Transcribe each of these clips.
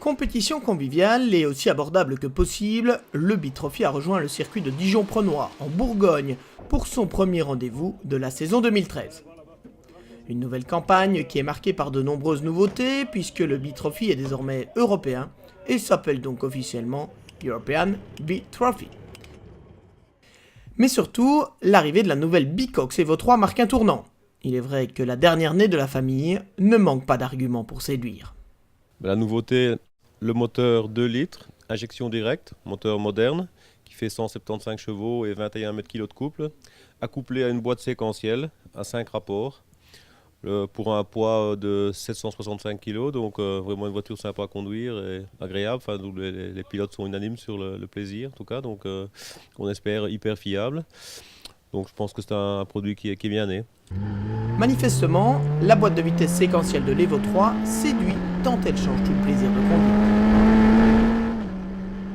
Compétition conviviale et aussi abordable que possible, le Bitrophy a rejoint le circuit de Dijon-Prenois, en Bourgogne, pour son premier rendez-vous de la saison 2013. Une nouvelle campagne qui est marquée par de nombreuses nouveautés, puisque le Bitrophy est désormais européen et s'appelle donc officiellement European Bitrophy. Mais surtout, l'arrivée de la nouvelle Bicox Evo 3 marque un tournant. Il est vrai que la dernière née de la famille ne manque pas d'arguments pour séduire. La nouveauté, le moteur 2 litres, injection directe, moteur moderne, qui fait 175 chevaux et 21 mètres-kg de couple, accouplé à une boîte séquentielle à 5 rapports, pour un poids de 765 kg, donc vraiment une voiture sympa à conduire et agréable. Enfin, les pilotes sont unanimes sur le plaisir, en tout cas, donc on espère hyper fiable. Donc je pense que c'est un produit qui est bien né. Manifestement, la boîte de vitesse séquentielle de l'Evo 3 séduit tant elle change tout le plaisir de conduire.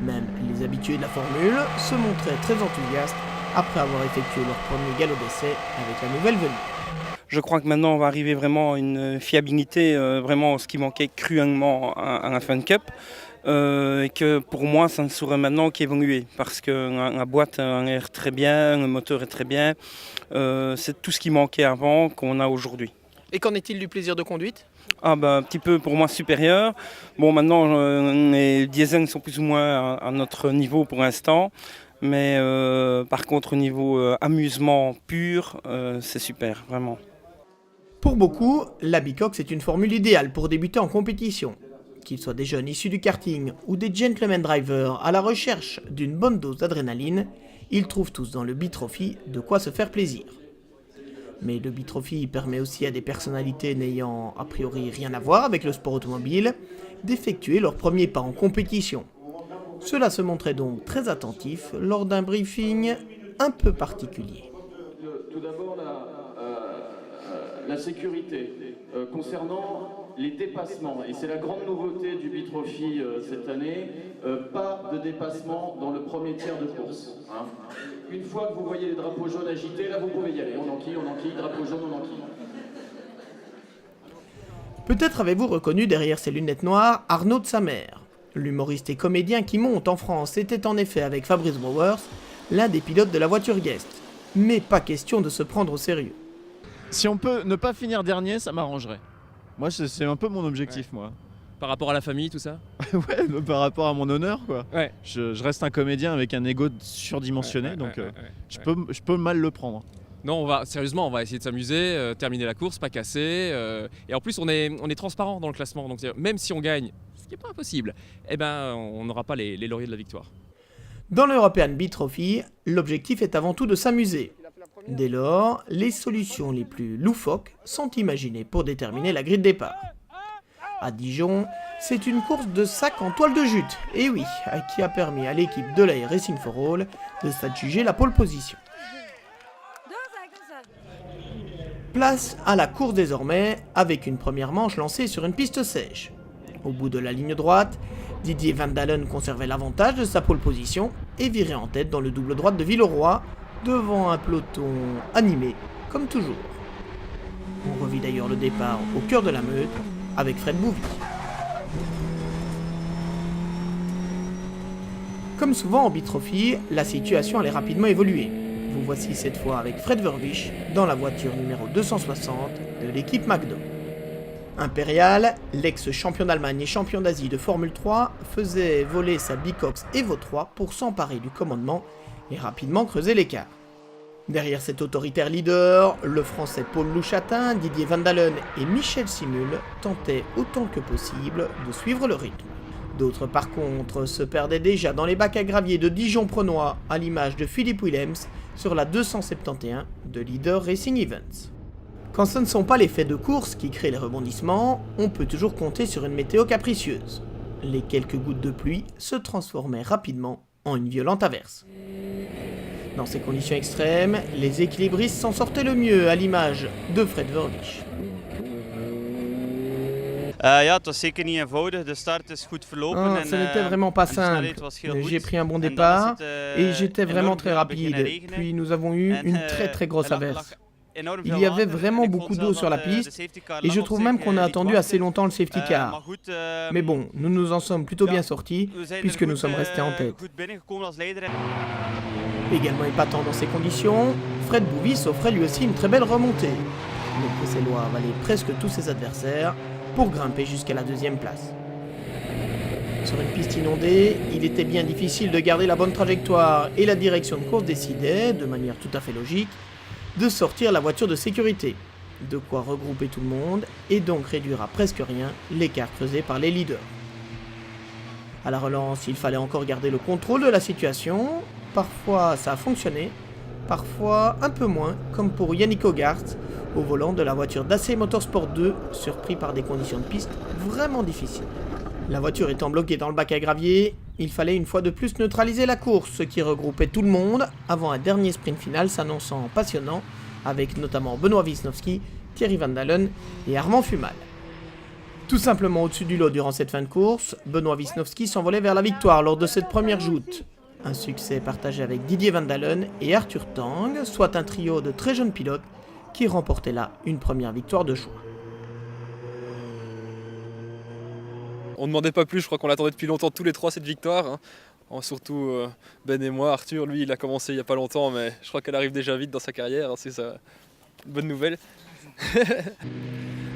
Même les habitués de la formule se montraient très enthousiastes après avoir effectué leur premier galop d'essai avec la nouvelle venue. Je crois que maintenant on va arriver vraiment à une fiabilité, vraiment ce qui manquait cruellement à un Fun Cup. Et que pour moi ça ne saurait maintenant qu'évoluer parce que la boîte a l'air très bien, le moteur est très bien, c'est tout ce qui manquait avant qu'on a aujourd'hui. Et qu'en est-il du plaisir de conduite ? Un petit peu pour moi supérieur. Bon, maintenant les diesels sont plus ou moins à notre niveau pour l'instant, mais par contre au niveau amusement pur, c'est super, vraiment. Pour beaucoup, la Bicox est une formule idéale pour débuter en compétition. Qu'ils soient des jeunes issus du karting ou des gentlemen drivers à la recherche d'une bonne dose d'adrénaline, ils trouvent tous dans le Bitrophy de quoi se faire plaisir. Mais le Bitrophy permet aussi à des personnalités n'ayant a priori rien à voir avec le sport automobile d'effectuer leur premier pas en compétition. Cela se montrait donc très attentif lors d'un briefing un peu particulier. Tout d'abord, la sécurité concernant les dépassements, et c'est la grande nouveauté du Bitrophy cette année, pas de dépassement dans le premier tiers de course. Hein. Une fois que vous voyez les drapeaux jaunes agités, là vous pouvez y aller, on enquille, drapeau jaune, on enquille. Peut-être avez-vous reconnu derrière ses lunettes noires Arnaud de Samer. L'humoriste et comédien qui monte en France était en effet avec Fabrice Browers l'un des pilotes de la voiture guest. Mais pas question de se prendre au sérieux. Si on peut ne pas finir dernier, ça m'arrangerait. Moi, c'est un peu mon objectif, ouais. Moi. Par rapport à la famille, tout ça ? Ouais, par rapport à mon honneur, quoi. Ouais. Je reste un comédien avec un ego surdimensionné, donc je peux mal le prendre. Non, sérieusement, on va essayer de s'amuser, terminer la course, pas casser. Et en plus, on est transparent dans le classement, donc même si on gagne, ce qui n'est pas impossible, eh ben, on n'aura pas les lauriers de la victoire. Dans l'European Bitrophy, l'objectif est avant tout de s'amuser. Dès lors, les solutions les plus loufoques sont imaginées pour déterminer la grille de départ. À Dijon, c'est une course de sac en toile de jute, et oui, qui a permis à l'équipe de l'Air Racing for All de s'adjuger la pole position. Place à la course désormais, avec une première manche lancée sur une piste sèche. Au bout de la ligne droite, Didier Van Dalen conservait l'avantage de sa pole position et virait en tête dans le double droite de Villeroy, devant un peloton animé, comme toujours. On revit d'ailleurs le départ au cœur de la meute, avec Fred Bouvy. Comme souvent en Bitrophy, la situation allait rapidement évoluer. Vous voici cette fois avec Fred Verwisch dans la voiture numéro 260 de l'équipe McDo. Impérial, l'ex-champion d'Allemagne et champion d'Asie de Formule 3, faisait voler sa Bicox Evo 3 pour s'emparer du commandement et rapidement creuser l'écart. Derrière cet autoritaire leader, le français Paul Louchatin, Didier Van Dalen et Michel Simul tentaient autant que possible de suivre le rythme. D'autres par contre se perdaient déjà dans les bacs à gravier de Dijon-Prenois à l'image de Philippe Willems sur la 271 de Leader Racing Events. Quand ce ne sont pas les faits de course qui créent les rebondissements, on peut toujours compter sur une météo capricieuse. Les quelques gouttes de pluie se transformaient rapidement en une violente averse. Dans ces conditions extrêmes, les équilibristes s'en sortaient le mieux à l'image de Fred Verwisch. Ce n'était vraiment pas simple. J'ai pris un bon départ et j'étais vraiment très rapide. Puis nous avons eu une très grosse averse. Il y avait vraiment beaucoup d'eau sur la piste et je trouve même qu'on a attendu assez longtemps le safety car. Mais bon, nous nous en sommes plutôt bien sortis puisque nous sommes restés en tête. Également épatant dans ces conditions, Fred Bouvis s'offrait lui aussi une très belle remontée. Le Bruxellois avalait presque tous ses adversaires pour grimper jusqu'à la deuxième place. Sur une piste inondée, il était bien difficile de garder la bonne trajectoire et la direction de course décidait, de manière tout à fait logique, de sortir la voiture de sécurité. De quoi regrouper tout le monde et donc réduire à presque rien l'écart creusé par les leaders. À la relance, il fallait encore garder le contrôle de la situation. Parfois ça a fonctionné, parfois un peu moins, comme pour Yannick Hogarth au volant de la voiture d'AC Motorsport 2, surpris par des conditions de piste vraiment difficiles. La voiture étant bloquée dans le bac à gravier, il fallait une fois de plus neutraliser la course, ce qui regroupait tout le monde, avant un dernier sprint final s'annonçant passionnant, avec notamment Benoît Wisnowski, Thierry Van Dalen et Armand Fumal. Tout simplement au-dessus du lot durant cette fin de course, Benoît Wisnowski s'envolait vers la victoire lors de cette première joute. Un succès partagé avec Didier Van Dalen et Arthur Tang, soit un trio de très jeunes pilotes qui remportaient là une première victoire de choix. On ne demandait pas plus, je crois qu'on l'attendait depuis longtemps tous les trois cette victoire. Hein. Surtout Ben et moi, Arthur, lui il a commencé il n'y a pas longtemps mais je crois qu'elle arrive déjà vite dans sa carrière, hein, c'est ça. Bonne nouvelle.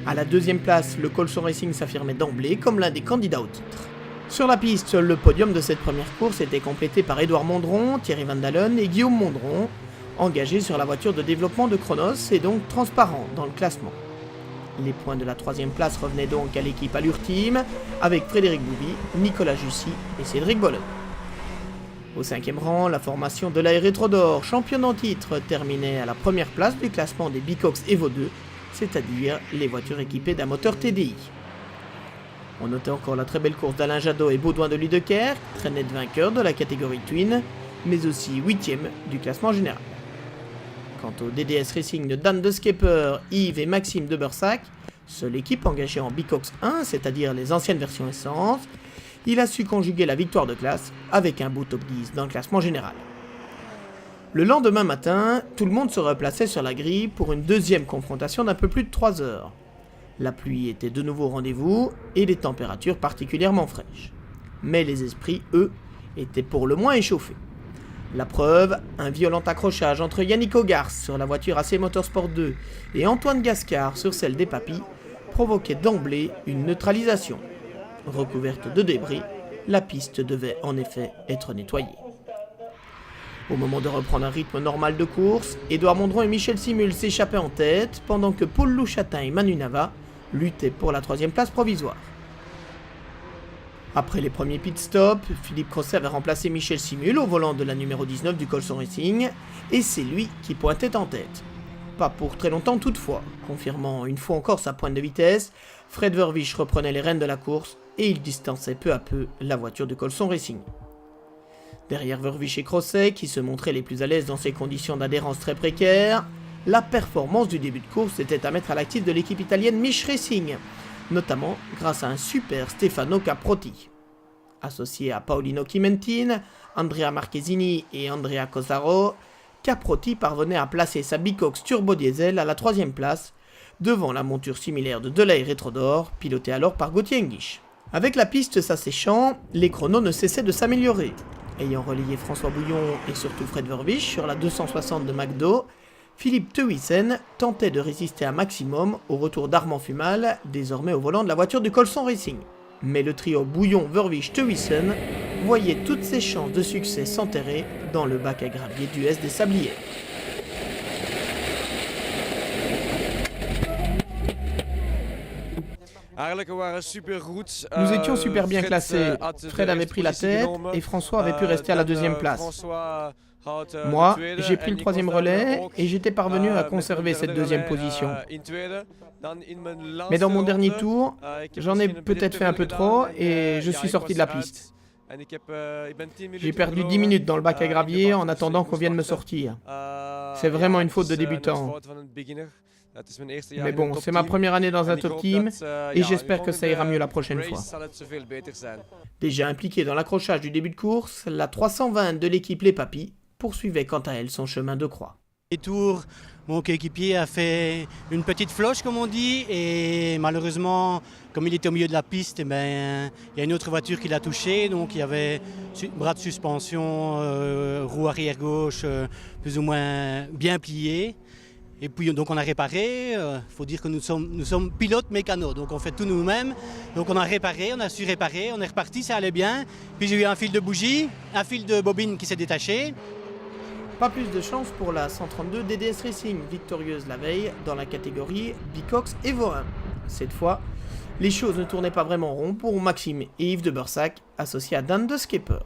À la deuxième place, le Colson Racing s'affirmait d'emblée comme l'un des candidats au titre. Sur la piste, seul le podium de cette première course était complété par Édouard Mondron, Thierry Van Dalen et Guillaume Mondron, engagés sur la voiture de développement de Chronos et donc transparents dans le classement. Les points de la troisième place revenaient donc à l'équipe Allure Team, avec Frédéric Bouvi, Nicolas Jussy et Cédric Bologne. Au cinquième rang, la formation de la Rétrodor, championne en titre, terminait à la première place du classement des Bicox Evo 2, c'est-à-dire les voitures équipées d'un moteur TDI. On notait encore la très belle course d'Alain Jadot et Baudouin de Ludekerque, très net vainqueur de la catégorie Twin, mais aussi 8e du classement général. Quant au DDS Racing de Dan de Skepper, Yves et Maxime de Bursac, seule équipe engagée en Bicox 1, c'est-à-dire les anciennes versions essence, il a su conjuguer la victoire de classe avec un beau top 10 dans le classement général. Le lendemain matin, tout le monde se replaçait sur la grille pour une deuxième confrontation d'un peu plus de 3 heures. La pluie était de nouveau au rendez-vous et les températures particulièrement fraîches. Mais les esprits, eux, étaient pour le moins échauffés. La preuve, un violent accrochage entre Yannick Hogarth sur la voiture AC Motorsport 2 et Antoine Gascard sur celle des Papis provoquait d'emblée une neutralisation. Recouverte de débris, la piste devait en effet être nettoyée. Au moment de reprendre un rythme normal de course, Édouard Mondron et Michel Simul s'échappaient en tête, pendant que Paul Louchatin et Manu Nava luttaient pour la troisième place provisoire. Après les premiers pit stops, Philippe Crosset avait remplacé Michel Simul au volant de la numéro 19 du Colson Racing, et c'est lui qui pointait en tête. Pas pour très longtemps toutefois, confirmant une fois encore sa pointe de vitesse, Fred Vervisch reprenait les rênes de la course et il distançait peu à peu la voiture de Colson Racing. Derrière Vervisch et Crosset, qui se montraient les plus à l'aise dans ces conditions d'adhérence très précaires, la performance du début de course était à mettre à l'actif de l'équipe italienne Mich Racing, notamment grâce à un super Stefano Caprotti. Associé à Paolino Chimentin, Andrea Marchesini et Andrea Cosaro, Caprotti parvenait à placer sa Bicox Turbo Diesel à la troisième place, devant la monture similaire de Delahaye Rétrodor, pilotée alors par Gauthier Enguiche. Avec la piste s'asséchant, les chronos ne cessaient de s'améliorer. Ayant relayé François Bouillon et surtout Fred Vervisch sur la 260 de McDo, Philippe Thewisen tentait de résister un maximum au retour d'Armand Fumal, désormais au volant de la voiture du Colson Racing. Mais le trio Bouillon-Vervisch-Thewisen voyait toutes ses chances de succès s'enterrer dans le bac à gravier du S des Sablières. Nous étions super bien classés. Fred avait pris la tête et François avait pu rester à la deuxième place. Moi, j'ai pris le troisième relais et j'étais parvenu à conserver cette deuxième position. Mais dans mon dernier tour, j'en ai peut-être fait un peu trop et je suis sorti de la piste. J'ai perdu 10 minutes dans le bac à gravier en attendant qu'on vienne me sortir. C'est vraiment une faute de débutant. Mais bon, c'est ma première année dans un top team et j'espère que ça ira mieux la prochaine fois. Déjà impliquée dans l'accrochage du début de course, la 320 de l'équipe Les Papis poursuivait quant à elle son chemin de croix. Les tours, mon coéquipier a fait une petite floche comme on dit et malheureusement comme il était au milieu de la piste, il y a une autre voiture qui l'a touché, donc il y avait bras de suspension, roue arrière gauche plus ou moins bien pliée. Et puis donc on a réparé, faut dire que nous sommes pilotes mécanos, donc on fait tout nous-mêmes. Donc on a réparé, on a su réparer, on est reparti, ça allait bien. Puis j'ai eu un fil de bougie, un fil de bobine qui s'est détaché. Pas plus de chance pour la 132 DDS Racing, victorieuse la veille dans la catégorie Bicox Evo 1. Cette fois, les choses ne tournaient pas vraiment rond pour Maxime et Yves de Bursac, associés à Dan de Skipper.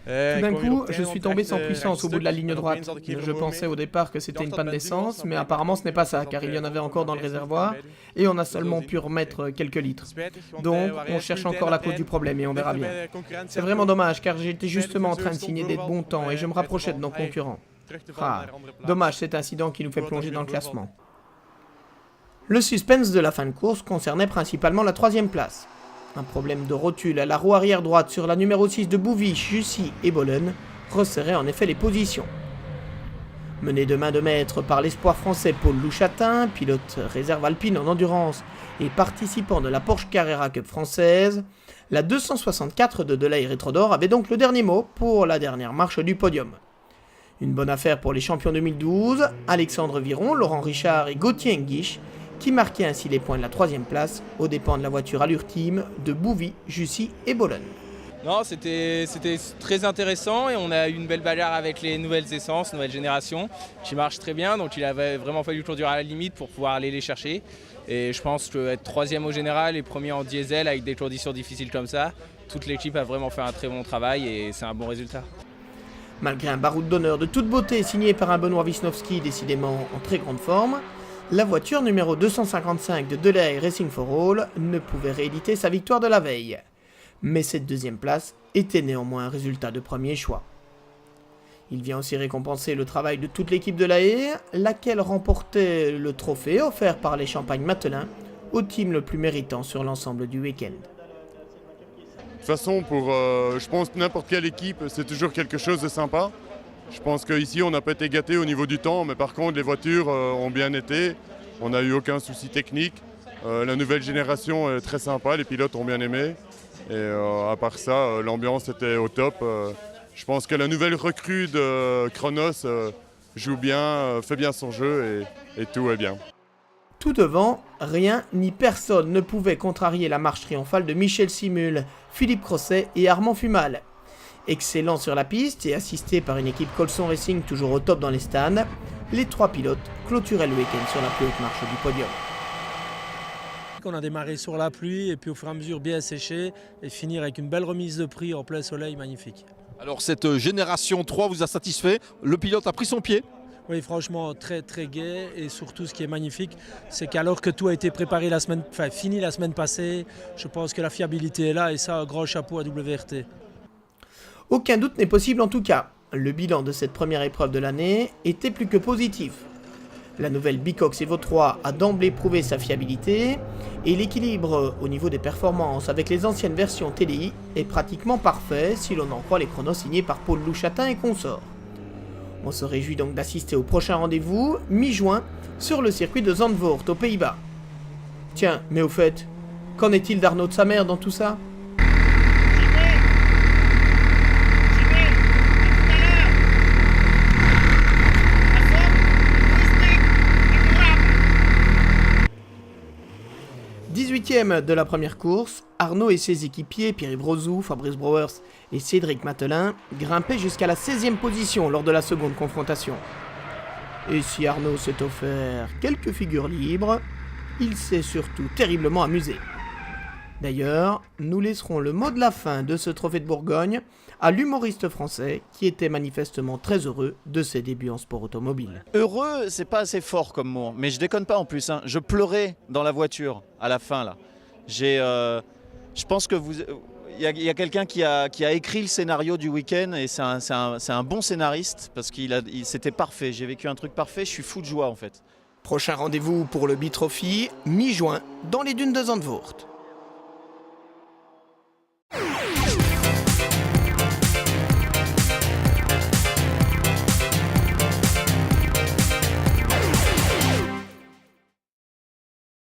Tout d'un coup, je suis tombé sans puissance au bout de la ligne droite. Je pensais au départ que c'était une panne d'essence, mais apparemment ce n'est pas ça, car il y en avait encore dans le réservoir, et on a seulement pu remettre quelques litres. Donc, on cherche encore la cause du problème et on verra bien. C'est vraiment dommage, car j'étais justement en train de signer des bons temps et je me rapprochais de nos concurrents. Ah, dommage cet incident qui nous fait plonger dans le classement. Le suspense de la fin de course concernait principalement la 3e place. Un problème de rotule à la roue arrière droite sur la numéro 6 de Bouviche, Jussy et Bologne resserrait en effet les positions. Mené de main de maître par l'espoir français Paul Louchatin, pilote réserve alpine en endurance et participant de la Porsche Carrera Cup française, la 264 de Delahaye Rétrodor avait donc le dernier mot pour la dernière marche du podium. Une bonne affaire pour les champions 2012, Alexandre Viron, Laurent Richard et Gauthier Nguish, qui marquait ainsi les points de la 3e place aux dépens de la voiture Allure Team de Bouvy, Jussy et Bologne. Non, c'était très intéressant et on a eu une belle bagarre avec les nouvelles essences, nouvelle génération, qui marche très bien. Donc il avait vraiment fallu conduire à la limite pour pouvoir aller les chercher. Et je pense qu'être 3e au général et 1er en diesel avec des conditions difficiles comme ça, toute l'équipe a vraiment fait un très bon travail et c'est un bon résultat. Malgré un baroud d'honneur de toute beauté signé par un Benoît Wisnowski décidément en très grande forme, la voiture numéro 255 de Delahaye Racing for All ne pouvait rééditer sa victoire de la veille. Mais cette 2e place était néanmoins un résultat de premier choix. Il vient aussi récompenser le travail de toute l'équipe de Delahaye, laquelle remportait le trophée offert par les Champagne Matelin au team le plus méritant sur l'ensemble du week-end. De toute façon, pour je pense n'importe quelle équipe, c'est toujours quelque chose de sympa. Je pense qu'ici, on n'a pas été gâtés au niveau du temps, mais par contre, les voitures ont bien été. On n'a eu aucun souci technique. La nouvelle génération est très sympa, les pilotes ont bien aimé. Et à part ça, l'ambiance était au top. Je pense que la nouvelle recrue de Chronos joue bien, fait bien son jeu et tout est bien. Tout devant, rien ni personne ne pouvait contrarier la marche triomphale de Michel Simul, Philippe Crosset et Armand Fumal. Excellent sur la piste et assisté par une équipe Colson Racing toujours au top dans les stands, les 3 pilotes clôturaient le week-end sur la plus haute marche du podium. On a démarré sur la pluie et puis au fur et à mesure bien séché et finir avec une belle remise de prix en plein soleil magnifique. Alors cette génération 3 vous a satisfait? Le pilote a pris son pied? Oui, franchement très très gai et surtout ce qui est magnifique, c'est qu'alors que tout a été préparé fini la semaine passée, je pense que la fiabilité est là et ça, grand chapeau à WRT. Aucun doute n'est possible en tout cas. Le bilan de cette première épreuve de l'année était plus que positif. La nouvelle Bicox Evo 3 a d'emblée prouvé sa fiabilité et l'équilibre au niveau des performances avec les anciennes versions TDI est pratiquement parfait si l'on en croit les chronos signés par Paul Louchatin et consorts. On se réjouit donc d'assister au prochain rendez-vous, mi-juin, sur le circuit de Zandvoort aux Pays-Bas. Tiens, mais au fait, qu'en est-il d'Arnaud de sa mère dans tout ça ? De la première course, Arnaud et ses équipiers Pierre-Yves Rozou, Fabrice Browers et Cédric Matelin grimpaient jusqu'à la 16e position lors de la seconde confrontation. Et si Arnaud s'est offert quelques figures libres, il s'est surtout terriblement amusé. D'ailleurs, nous laisserons le mot de la fin de ce trophée de Bourgogne à l'humoriste français qui était manifestement très heureux de ses débuts en sport automobile. Heureux, c'est pas assez fort comme mot, mais je déconne pas en plus. Hein. Je pleurais dans la voiture à la fin là. Je pense que il y a quelqu'un qui a écrit le scénario du week-end et c'est un bon scénariste parce c'était parfait. J'ai vécu un truc parfait. Je suis fou de joie en fait. Prochain rendez-vous pour le Bitrophy, mi-juin, dans les dunes de Zandvoort.